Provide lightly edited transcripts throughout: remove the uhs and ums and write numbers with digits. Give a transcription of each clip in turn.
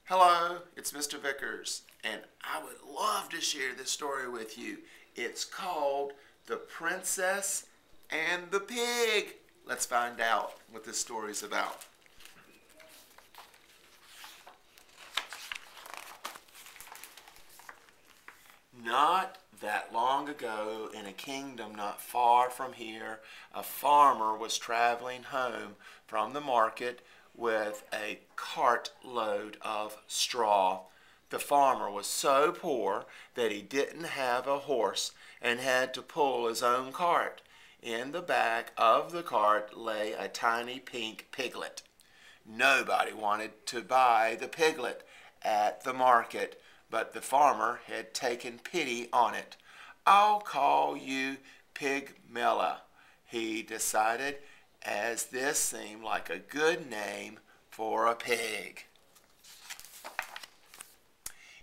Hello, it's Mr. Vickers, and I would love to share this story with you. It's called The Princess and the Pig. Let's find out what this story is about. Not that long ago, in a kingdom not far from here, a farmer was traveling home from the market with a cartload of straw. The farmer was so poor that he didn't have a horse and had to pull his own cart. In the back of the cart lay a tiny pink piglet. Nobody wanted to buy the piglet at the market, but the farmer had taken pity on it. "I'll call you Pigmella," he decided, as this seemed like a good name for a pig.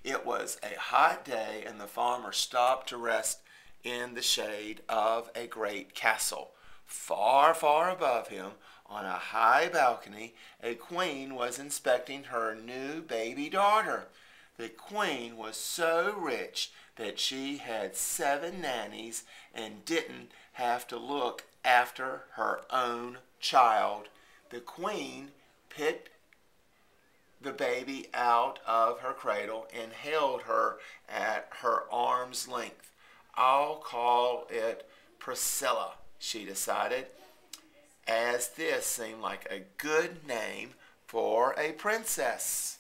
It was a hot day, and the farmer stopped to rest in the shade of a great castle. Far, far above him, on a high balcony, a queen was inspecting her new baby daughter. The queen was so rich that she had 7 nannies and didn't have to look after her own child. The queen picked the baby out of her cradle and held her at her arm's length. "I'll call it Priscilla," she decided, as this seemed like a good name for a princess.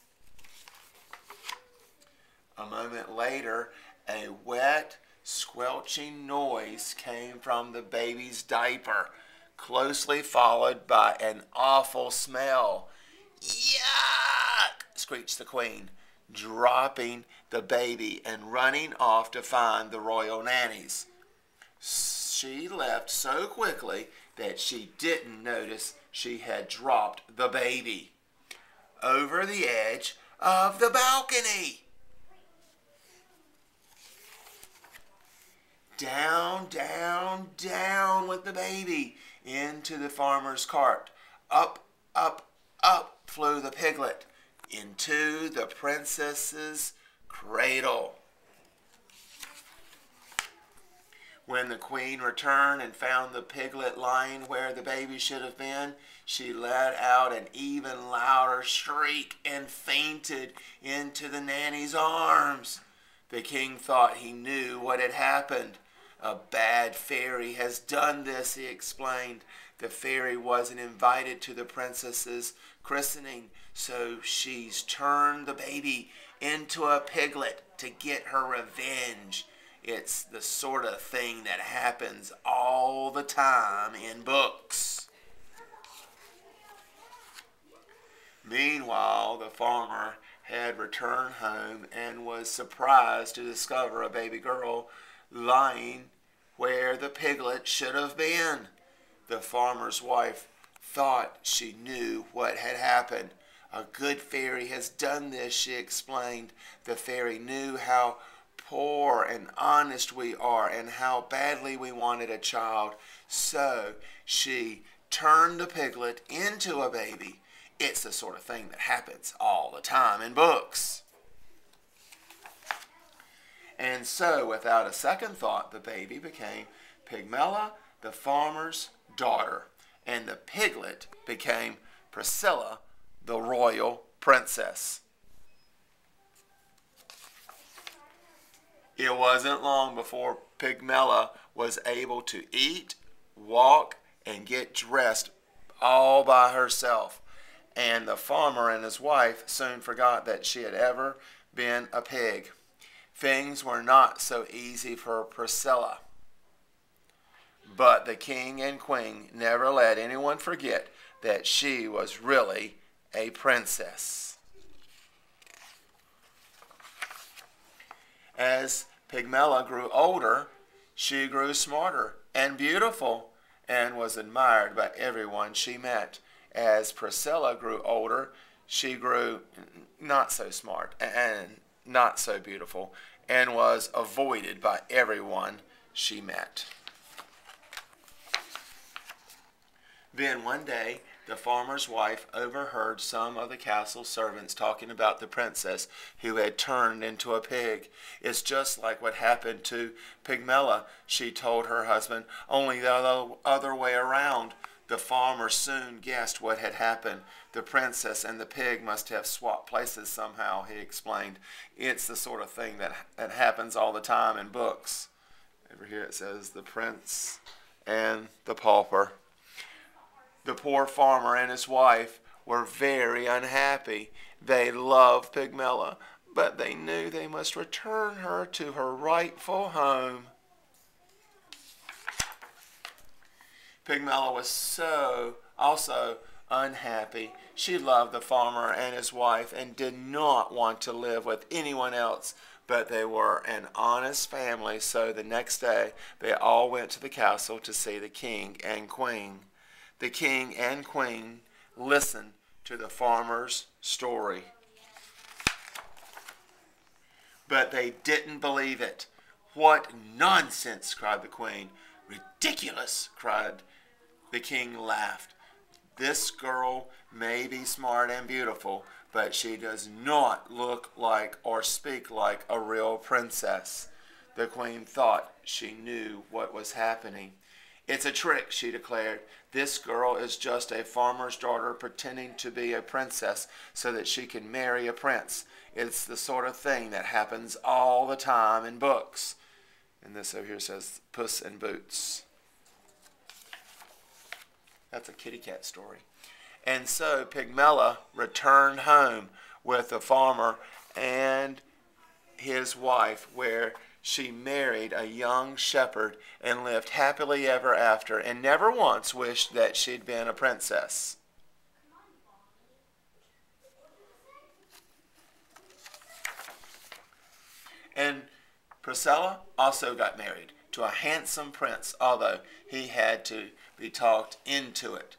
A moment later, a wet, squelching noise came from the baby's diaper, closely followed by an awful smell. "Yuck!" screeched the queen, dropping the baby and running off to find the royal nannies. She left so quickly that she didn't notice she had dropped the baby over the edge of the balcony. Down, down, down went the baby into the farmer's cart. Up, up, up flew the piglet into the princess's cradle. When the queen returned and found the piglet lying where the baby should have been, she let out an even louder shriek and fainted into the nanny's arms. The king thought he knew what had happened. "A bad fairy has done this," he explained. "The fairy wasn't invited to the princess's christening, so she's turned the baby into a piglet to get her revenge." It's the sort of thing that happens all the time in books. Meanwhile, the farmer had returned home and was surprised to discover a baby girl lying where the piglet should have been. The farmer's wife thought she knew what had happened. "A good fairy has done this," she explained. "The fairy knew how poor and honest we are and how badly we wanted a child. So she turned the piglet into a baby." It's the sort of thing that happens all the time in books. And so, without a second thought, the baby became Pigmella, the farmer's daughter, and the piglet became Priscilla, the royal princess. It wasn't long before Pigmella was able to eat, walk, and get dressed all by herself. And the farmer and his wife soon forgot that she had ever been a pig. Things were not so easy for Priscilla. But the king and queen never let anyone forget that she was really a princess. As Pigmella grew older, she grew smarter and beautiful and was admired by everyone she met. As Priscilla grew older, she grew not so smart and not so beautiful and was avoided by everyone she met. Then one day, The farmer's wife overheard some of the castle servants talking about the princess who had turned into a pig. It's just like what happened to Pigmella, she told her husband, only the other way around. The farmer soon guessed what had happened. The princess and the pig must have swapped places somehow, he explained. It's the sort of thing that happens all the time in books. Over here it says the prince and the pauper. The poor farmer and his wife were very unhappy. They loved Pigmella, but they knew they must return her to her rightful home. Pigmella was also unhappy. She loved the farmer and his wife and did not want to live with anyone else, but they were an honest family, so the next day they all went to the castle to see the king and queen. The king and queen listened to the farmer's story, but they didn't believe it. What nonsense, cried the queen. Ridiculous, cried the king, laughed. This girl may be smart and beautiful, but she does not look like or speak like a real princess. The queen thought she knew what was happening. It's a trick, she declared. This girl is just a farmer's daughter pretending to be a princess so that she can marry a prince. It's the sort of thing that happens all the time in books. And this over here says Puss in Boots. That's a kitty cat story. And so Pigmella returned home with the farmer and his wife, where she married a young shepherd and lived happily ever after, and never once wished that she'd been a princess. And Priscilla also got married to a handsome prince, although he had to be talked into it.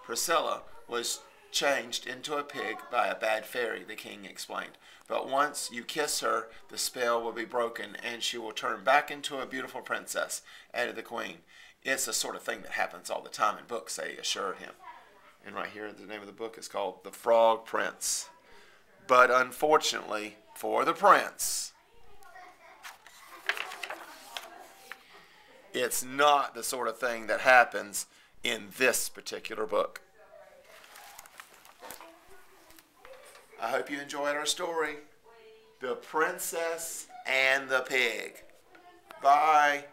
Priscilla was changed into a pig by a bad fairy, the king explained. But once you kiss her, the spell will be broken, and she will turn back into a beautiful princess, added the queen. It's the sort of thing that happens all the time in books, they assured him. And right here, the name of the book is called The Frog Prince. But unfortunately for the prince, it's not the sort of thing that happens in this particular book. I hope you enjoyed our story, The Princess and the Pig. Bye.